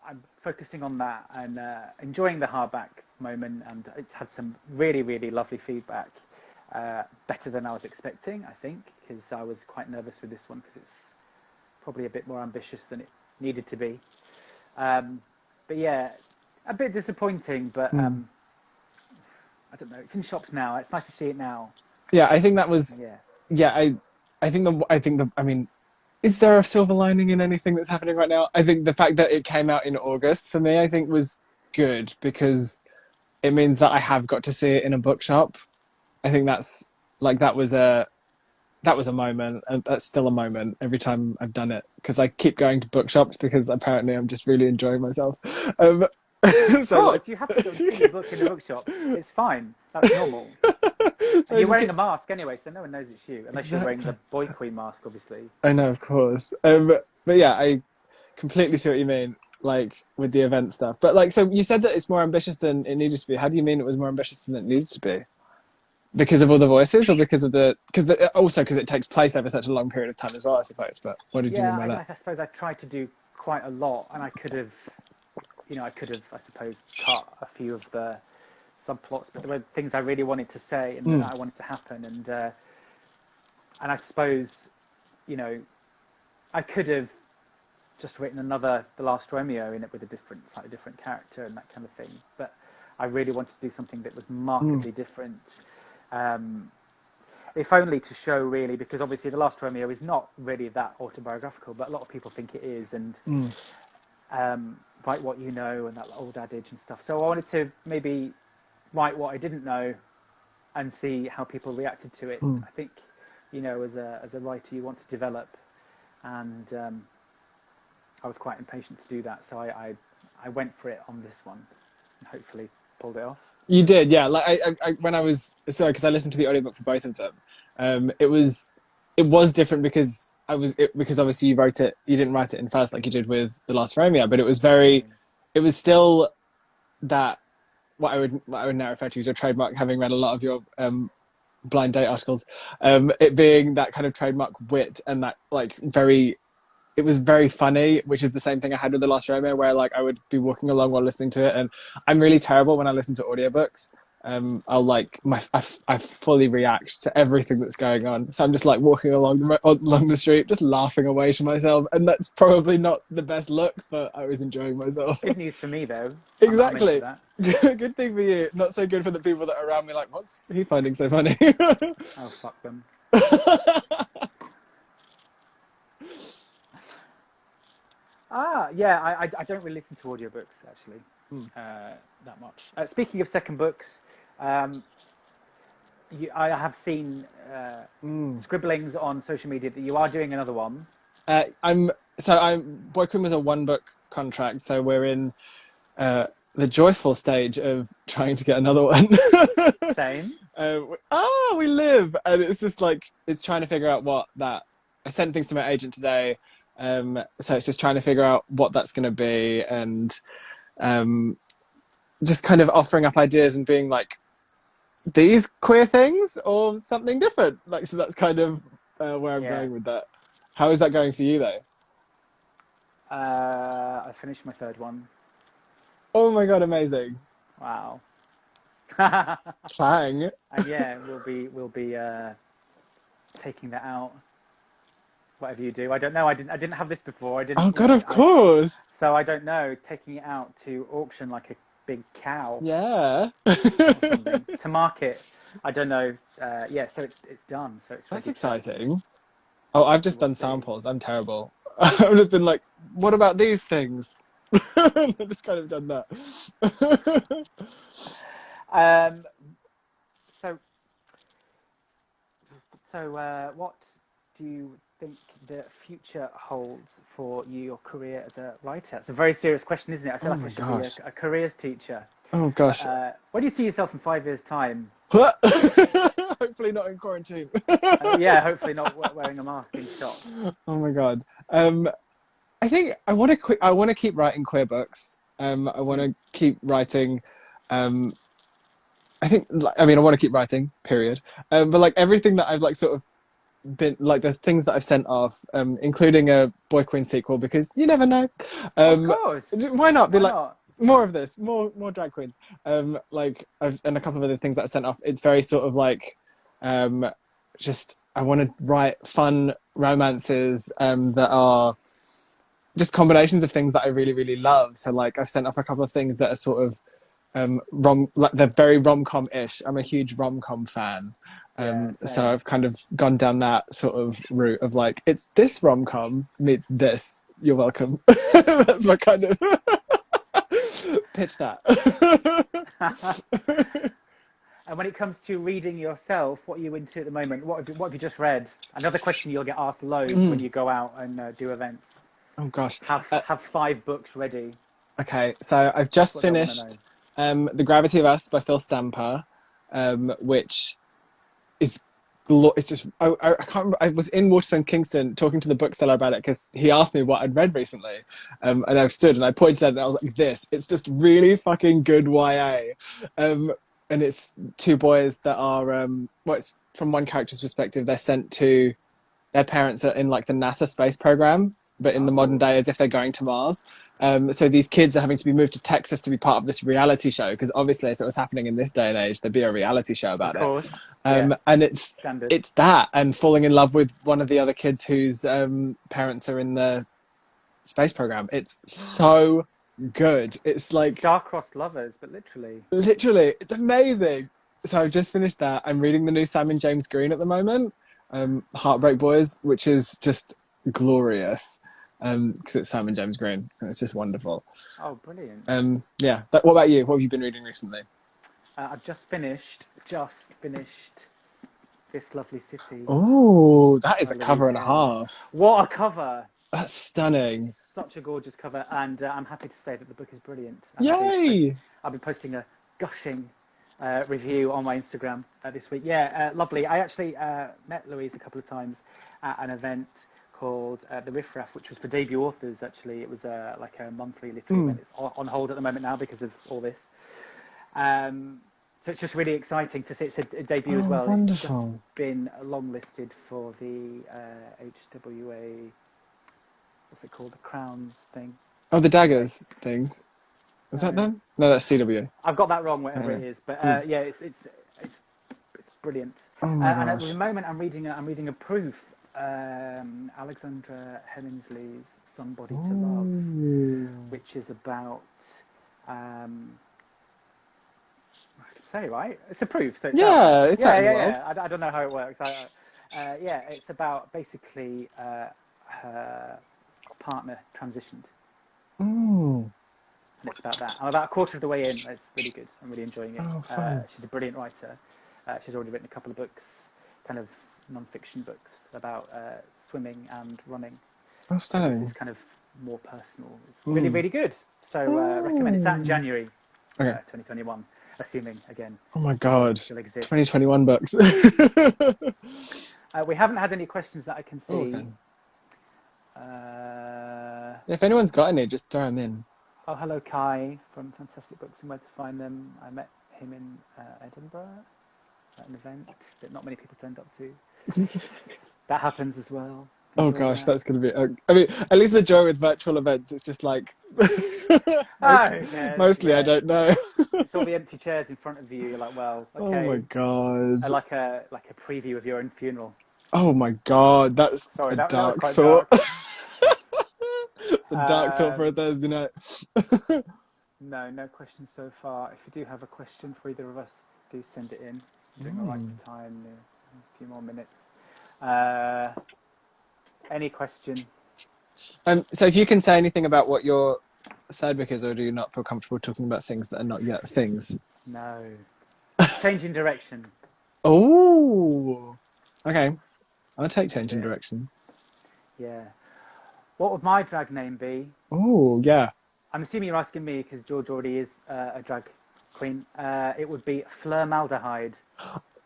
focusing on that and enjoying the hardback moment, and it's had some really, really lovely feedback, better than I was expecting, I think, because I was quite nervous with this one because it's probably a bit more ambitious than it needed to be. But yeah, a bit disappointing, but I don't know. It's in shops now. It's nice to see it now.
Yeah, I think that was.
Yeah.
Yeah, I mean, is there a silver lining in anything that's happening right now? I think the fact that it came out in August for me, I think was good because it means that I have got to see it in a bookshop. I think that's like that was a moment, and that's still a moment every time I've done it because I keep going to bookshops because apparently I'm just really enjoying myself. Um,
Of
so
course,
like,
you have to go and see the book in the bookshop. It's fine. That's normal.
so
And
I
you're
just
wearing
get
a mask anyway, so no one knows it's you, unless you're wearing
exactly.
the Boy Queen mask, obviously.
I know, of course. But yeah, I completely see what you mean, like with the event stuff. But like, so you said that it's more ambitious than it needed to be. How do you mean it was more ambitious than it needed to be? Because of all the voices, or because of also because it takes place over such a long period of time as well, I suppose. But what did you
Yeah,
mean by that?
I suppose I tried to do quite a lot, and I could have, I suppose, cut a few of the subplots, but there were things I really wanted to say and that I wanted to happen, and I suppose, you know, I could have just written another The Last Romeo in it with a slightly different character and that kind of thing, but I really wanted to do something that was markedly different. Um, if only to show really, because obviously The Last Romeo is not really that autobiographical, but a lot of people think it is, and write what you know and that old adage and stuff. So I wanted to maybe write what I didn't know and see how people reacted to it. I think, as a writer, you want to develop, and I was quite impatient to do that, so I went for it on this one and hopefully pulled it off.
You did, yeah. Like I when I was sorry because I listened to the audiobook for both of them. It was different because obviously you didn't write it in first like you did with The Last Romeo, but it was still that what I would now refer to as your trademark, having read a lot of your blind date articles, it being that kind of trademark wit and that like it was very funny, which is the same thing I had with The Last Romeo, where like I would be walking along while listening to it, and I'm really terrible when I listen to audiobooks. I'll like I fully react to everything that's going on, so I'm just like walking along the street, just laughing away to myself, and that's probably not the best look, but I was enjoying myself.
Good news for me though. I'm into
Exactly.
that.
Good thing for you. Not so good for the people that are around me. Like, what's he finding so funny?
Oh, fuck them. Yeah, I don't really listen to audiobooks actually that much. Speaking of second books, um, I have seen scribblings on social media that you are doing another one.
I'm Boy Queen was a one book contract, so we're in the joyful stage of trying to get another one.
Same.
We live, and it's just like it's trying to figure out what that. I sent things to my agent today, so it's just trying to figure out what that's going to be, and just kind of offering up ideas and being like these queer things or something different. Like, so that's kind of where I'm
Yeah.
going with that. How is that going for you though?
I finished my third one.
Oh my god, amazing!
Wow. And
Clang.
yeah, we'll be taking that out. Whatever you do, I don't know. I didn't have this before. I
Oh
didn't.
god, of course.
So I don't know. Taking it out to auction like a big cow
Yeah.
or something to market. I don't know. Yeah, so it's done. So it's
That's
ready to.
exciting. Oh, I've just
We'll
done
see.
samples. I'm terrible. I've just been like, what about these things? I've just kind of done that.
Um. So what do you think the future holds for you, your career as a writer? It's a very serious question, isn't it? I feel
Oh
like I
my
should be
gosh.
a careers teacher.
Oh gosh.
Where do you see yourself in 5 years' time?
Hopefully not in quarantine.
Yeah, hopefully not wearing a mask in shop.
Oh my god. I think I want to keep writing queer books. I want
Mm.
to keep writing. Um, I think, I mean, I want to keep writing. Period. But like everything that I've like sort of been like the things that I've sent off, including a Boy Queen sequel because you never know.
Of
Um,
course.
why not be
Why
like
not?
more of this, more drag queens. And a couple of other things that I sent off. It's very sort of like, um, just I want to write fun romances that are just combinations of things that I really really love. So like I've sent off a couple of things that are sort of like they're very rom-com ish. I'm a huge rom-com fan.
Yeah,
So
same.
I've kind of gone down that sort of route of like it's this rom-com meets this. You're welcome. That's my kind of pitch that.
And when it comes to reading yourself, what are you into at the moment? What have you just read? Another question you'll get asked loads when you go out and do events.
Oh gosh.
Have 5 books ready.
Okay, so I've
That's
just
what they want to know.
finished The Gravity of Us by Phil Stamper, which is it's just I can't remember. I was in Waterstones Kingston talking to the bookseller about it because he asked me what I'd read recently, and I stood and I pointed at it and I was like, "This, it's just really fucking good YA," and it's two boys that are well, it's from one character's perspective. They're sent to their parents are in like the NASA space program, but in the modern
Oh,
day as if they're going to Mars. So these kids are having to be moved to Texas to be part of this reality show because obviously if it was happening in this day and age, there'd be a reality show
of
about it.
course. Yeah,
And
standard.
it's that and falling in love with one of the other kids whose parents are in the space program. It's so good. It's like
Star-crossed lovers, but literally.
literally, it's amazing. So I've just finished that. I'm reading the new Simon James Green at the moment, Heartbreak Boys, which is just glorious because it's Simon James Green and it's just wonderful.
Oh, brilliant.
Yeah. What about you? What have you been reading recently?
I've just finished This Lovely City
Oh, that is
by
a
Louise
cover and a
Hay.
half.
What a cover!
That's stunning.
Such a gorgeous cover, and I'm happy to say that the book is brilliant.
Yay!
I'll be posting a gushing review on my Instagram this week. Yeah, lovely. I actually met Louise a couple of times at an event called the Riff Raff, which was for debut authors. Actually, it was like a monthly literary event. It's on hold at the moment now because of all this. So it's just really exciting to see it's a debut as
Oh,
well. It's just
wonderful.
been longlisted for the HWA, what's it called, the Crowns thing.
Oh, the
Anyway,
daggers things. Is that
no,
them? No, that's CW.
I've got that wrong, whatever
Yeah.
it is. But
Mm.
yeah, it's brilliant.
Oh my
And at the
gosh.
moment, I'm reading a proof, Alexandra Hemingsley's "Somebody to Love,"
Ooh.
which is about. I can say right. It's a proof, so it's out there.
Yeah, it's out
Yeah,
in the
yeah,
world.
yeah. I don't know how it works. Yeah, it's about basically her partner transitioned,
Mm.
and it's about that. I'm about a quarter of the way in. It's really good. I'm really enjoying it.
Oh, fun.
She's a brilliant writer. She's already written a couple of books, kind of non-fiction books about swimming and running.
Oh,
So this is
stunning.
kind of more personal. It's really,
Mm.
really good. So recommend it. It's out in January
Okay.
2021, assuming, again,
Oh my
the world
God.
still exists.
2021 books.
We haven't had any questions that I can
Oh, okay.
see.
If anyone's got any, just throw them in.
Oh, hello, Kai from Fantastic Books and Where to Find Them. I met him in Edinburgh at an event that not many people turned up to. That happens as well.
Oh
Enjoyed
gosh,
that.
that's going to be. I mean, at least the joy with virtual events, it's just like.
Oh, who cares?
Mostly, I
Yeah.
don't know.
It's all the empty chairs in front of you. You're like, well,
Oh my
okay.
God.
Like a preview of your own funeral.
Oh my God, that's
Sorry,
a
that was
dark
quite
thought.
dark.
It's a dark thought for a Thursday night.
No questions so far. If you do have a question for either of us, do send it in. Doing all right for time, a few more minutes. Any question?
So if you can say anything about what your third book is, or do you not feel comfortable talking about things that are not yet things?
No. Changing direction.
Oh, okay. I'll take
That's
change in
it.
direction.
Yeah. What would my drag name be?
Oh, yeah.
I'm assuming you're asking me because George already is a drag queen. It would be Flirmaldehyde.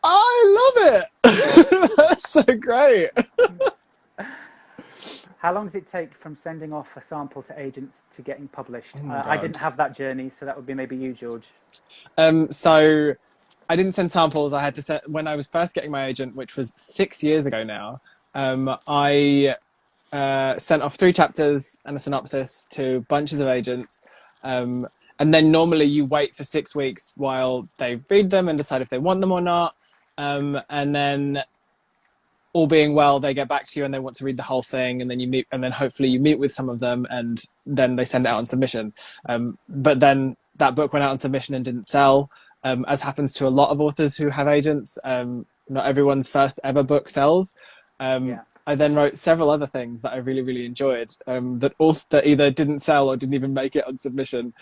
I love it. That's so great.
How long does it take from sending off a sample to agents to getting published?
Oh my
I
God.
didn't have that journey, so that would be maybe you, George.
So I didn't send samples. I had to send when I was first getting my agent, which was 6 years ago now. I sent off 3 chapters and a synopsis to bunches of agents. Um, and then normally you wait for 6 weeks while they read them and decide if they want them or not. And then all being well, they get back to you and they want to read the whole thing, and then you meet, and then hopefully you meet with some of them, and then they send it out on submission. But then that book went out on submission and didn't sell, as happens to a lot of authors who have agents. Not everyone's first ever book sells.
Yeah.
I then wrote several other things that I really, really enjoyed, that either didn't sell or didn't even make it on submission.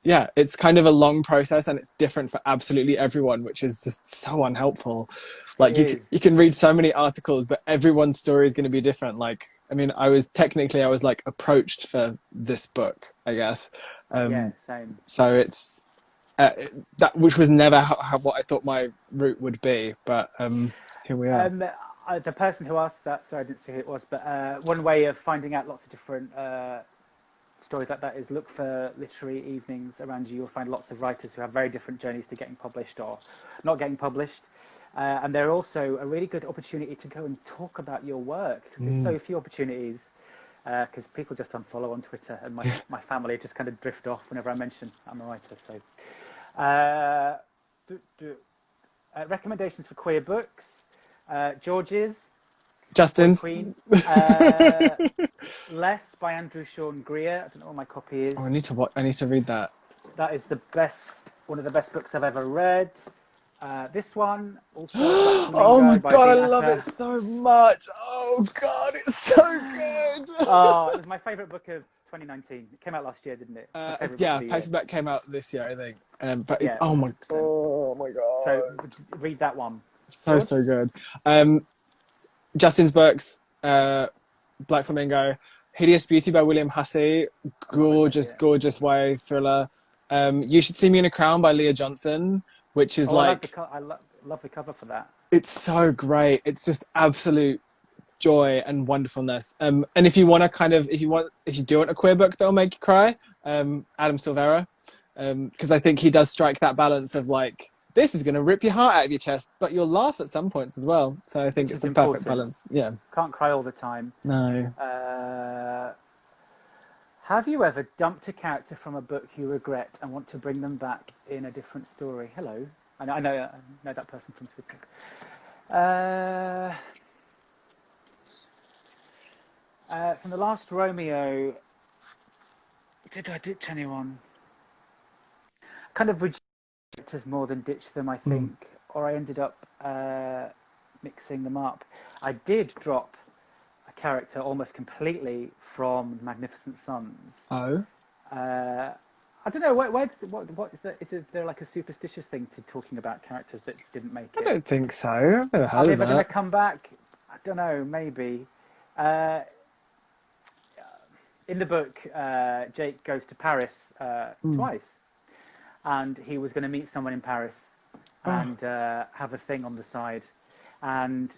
Yeah, it's kind of a long process and it's different for absolutely everyone, which is just so unhelpful.
It
Like
is.
you can read so many articles, but everyone's story is going to be different. Like, I mean, I was like approached for this book, I guess.
Yeah, same.
So it's uh, that, which was never what I thought my route would be, but here we are.
The person who asked that, sorry, I didn't see who it was, but one way of finding out lots of different stories like that is look for literary evenings around you. You'll find lots of writers who have very different journeys to getting published or not getting published. And they're also a really good opportunity to go and talk about your work. There's so few opportunities because people just unfollow on Twitter, and my family just kind of drift off whenever I mention I'm a writer. So, recommendations for queer books. George's
Justin's.
Queen. Less by Andrew Sean Greer. I don't know what my copy is.
Oh, I need to read that.
That is one of the best books I've ever read. This one also.
Oh my God, I love it so much. Oh God, it's so good.
Oh, it was my favourite book of 2019. It came out last year, didn't it?
Yeah, paperback came out this year, I think. But
yeah,
oh my God.
So read that one.
So good. Justin's books, Black Flamingo, Hideous Beauty by William Hussey, gorgeous YA thriller. You Should See Me in a Crown by Leah Johnson, which is
I love the cover for that.
It's so great. It's just absolute joy and wonderfulness. And if you want to if you do want a queer book that'll make you cry, Adam Silvera, because I think he does strike that balance of like, this is going to rip your heart out of your chest, but you'll laugh at some points as well. So I think it's a perfect balance. Yeah.
Can't cry all the time.
No.
Have you ever dumped a character from a book you regret and want to bring them back in a different story? Hello. I know that person from Twitter. From the last Romeo, did I ditch anyone? Kind of characters more than ditch them, I think, or I ended up mixing them up. I did drop a character almost completely from Magnificent Sons.
Oh.
I don't know. What is there like a superstitious thing to talking about characters that didn't make it?
I don't think so. I've never heard
Are they
of that.
ever going to come back? I don't know. Maybe. In the book, Jake goes to Paris twice. And he was going to meet someone in Paris and have a thing on the side. And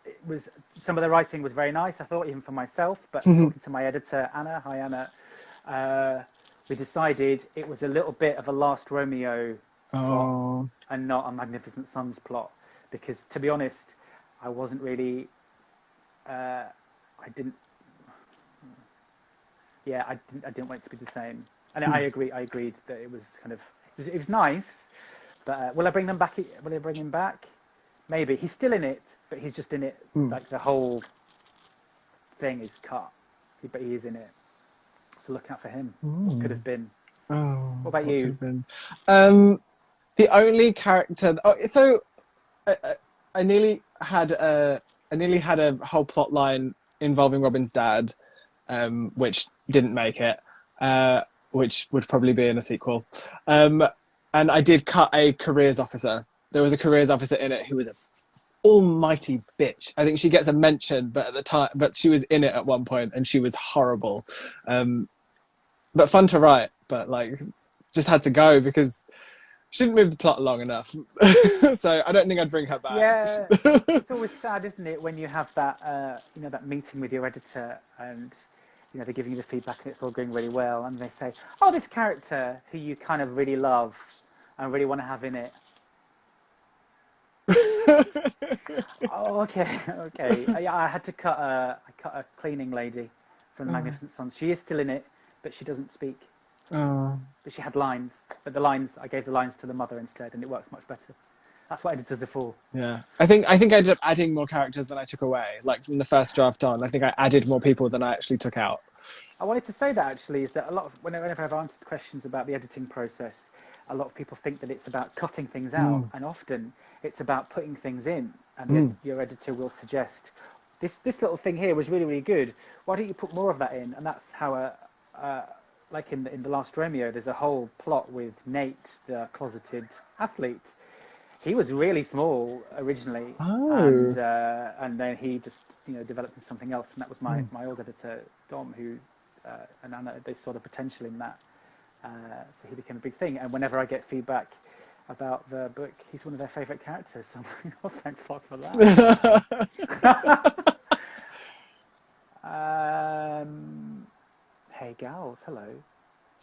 it was, some of the writing was very nice, I thought, even for myself. But talking to my editor, Anna, hi Anna, we decided it was a little bit of a Last Romeo plot and not a Magnificent Sons plot. Because, to be honest, I wasn't really... I didn't want it to be the same. And I agreed that it was kind of, it was nice, but will I bring them back? Will I bring him back? Maybe. He's still in it, but he's just in it, like the whole thing is cut, but he is in it. So look out for him. Could have been.
Oh,
what about you?
The only character. So I nearly had a whole plot line involving Robin's dad, which didn't make it. Which would probably be in a sequel. And I did cut a careers officer. There was a careers officer in it who was an almighty bitch. I think she gets a mention, but she was in it at one point and she was horrible. But fun to write, but like just had to go because she didn't move the plot along enough. So I don't think I'd bring her back.
Yeah, it's always sad, isn't it, when you have that, that meeting with your editor and, they're giving you the feedback and it's all going really well, and they say, "Oh, this character who you kind of really love and really want to have in it." Oh, okay, okay. Yeah, I had to I cut a cleaning lady from The Magnificent Sons. She is still in it, but she doesn't speak.
Oh.
But she had lines. But the lines, I gave the lines to the mother instead, and it works much better. That's what editors are for.
Yeah, I think I ended up adding more characters than I took away. Like from the first draft on, I think I added more people than I actually took out.
I wanted to say that actually is that a lot of whenever I've answered questions about the editing process, a lot of people think that it's about cutting things out, and often it's about putting things in. And your editor will suggest this little thing here was really really good. Why don't you put more of that in? And that's how like in the last Romeo, there's a whole plot with Nate, the closeted athlete. He was really small originally, and then he just developed into something else. And that was my old editor Dom, who and Anna, they saw the potential in that, so he became a big thing. And whenever I get feedback about the book, he's one of their favourite characters. So I'm like, oh, thank fuck for that. Hey gals, hello.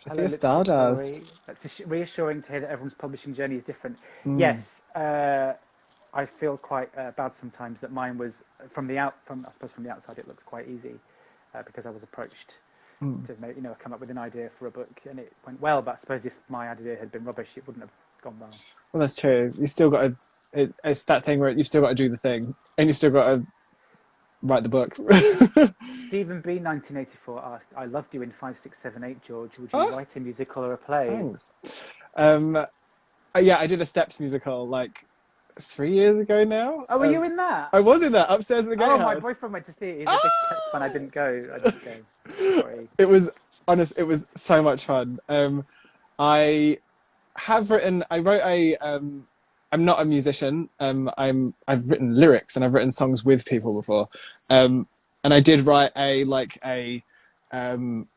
Hello,
Sophia Stardust.
It's reassuring to hear that everyone's publishing journey is different. Yes, I feel quite bad sometimes that mine was I suppose from the outside it looks quite easy because I was approached to come up with an idea for a book and it went well. But I suppose if my idea had been rubbish, it wouldn't have gone well.
Well, that's true. You still got to. It's that thing where you still got to do the thing, and you still got to write the book.
Stephen B. 1984 asked, "I loved you in 5678, George. Would you write a musical or a play?"
Thanks. Yeah, I did a Steps musical like 3 years ago now.
Oh, were you in that?
I was in that upstairs in the gatehouse.
Oh, my boyfriend went to see it. He's a big Steps fan. I didn't go. Sorry.
It was honest. It was so much fun. I wrote a. I'm not a musician. I've written lyrics and I've written songs with people before. And I did write a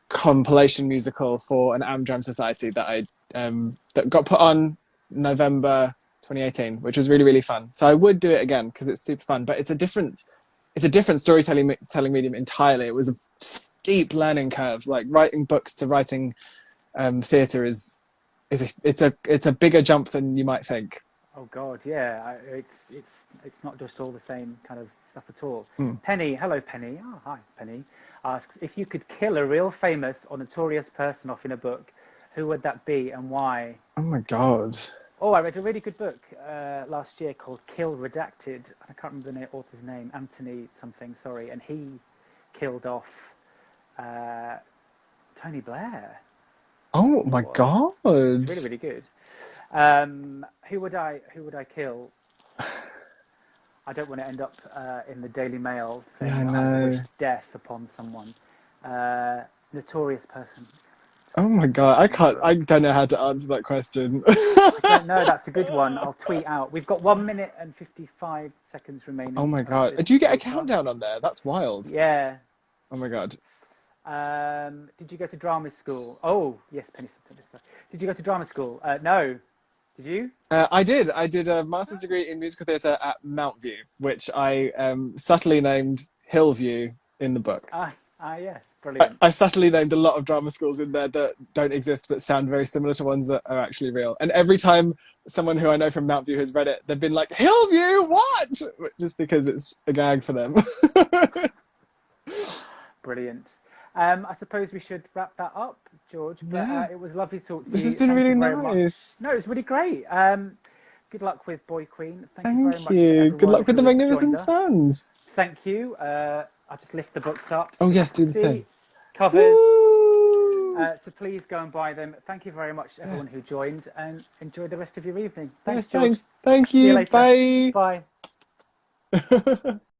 compilation musical for an Amdram Society that that got put on November 2018, which was really really fun. So I would do it again because it's super fun. But it's a different storytelling medium entirely. It was a steep learning curve. Like writing books to writing theatre is a bigger jump than you might think.
Oh God, yeah. It's not just all the same kind of stuff at all. Penny, hello Penny. Oh hi Penny. Asks if you could kill a real famous or notorious person off in a book, who would that be and why?
Oh my God.
Oh, I read a really good book last year called Kill Redacted. I can't remember the author's name, Anthony something. Sorry, and he killed off Tony Blair.
Oh my God.
It's really really good. Who would I kill? I don't want to end up in the Daily Mail saying I wished death upon someone. Notorious person.
Oh my God, I don't know how to answer that question.
I don't know, that's a good one. I'll tweet out. We've got 1 minute and 55 seconds remaining.
Oh my God. Do you get a countdown on there? That's wild.
Yeah.
Oh my God.
Did you go to drama school? Oh, yes, Penny said this. Did you go to drama school? No. Did you?
I did. I did a master's degree in musical theatre at Mount View, which I subtly named Hillview in the book.
Yes, brilliant.
I subtly named a lot of drama schools in there that don't exist but sound very similar to ones that are actually real. And every time someone who I know from Mount View has read it, they've been like, Hillview, what? Just because it's a gag for them.
Brilliant. I suppose we should wrap that up, George. But it was lovely to talk to you.
This has been really nice.
No, it was really great. Good luck with Boy Queen. Thank you very much.
Good luck with the Magnificent Sons.
Thank you. I'll just lift the books up.
Oh yes, do the thing.
Covers. So please go and buy them. Thank you very much to everyone who joined, and enjoy the rest of your evening. Thanks, George.
Thank you.
See you later.
Bye.
Bye.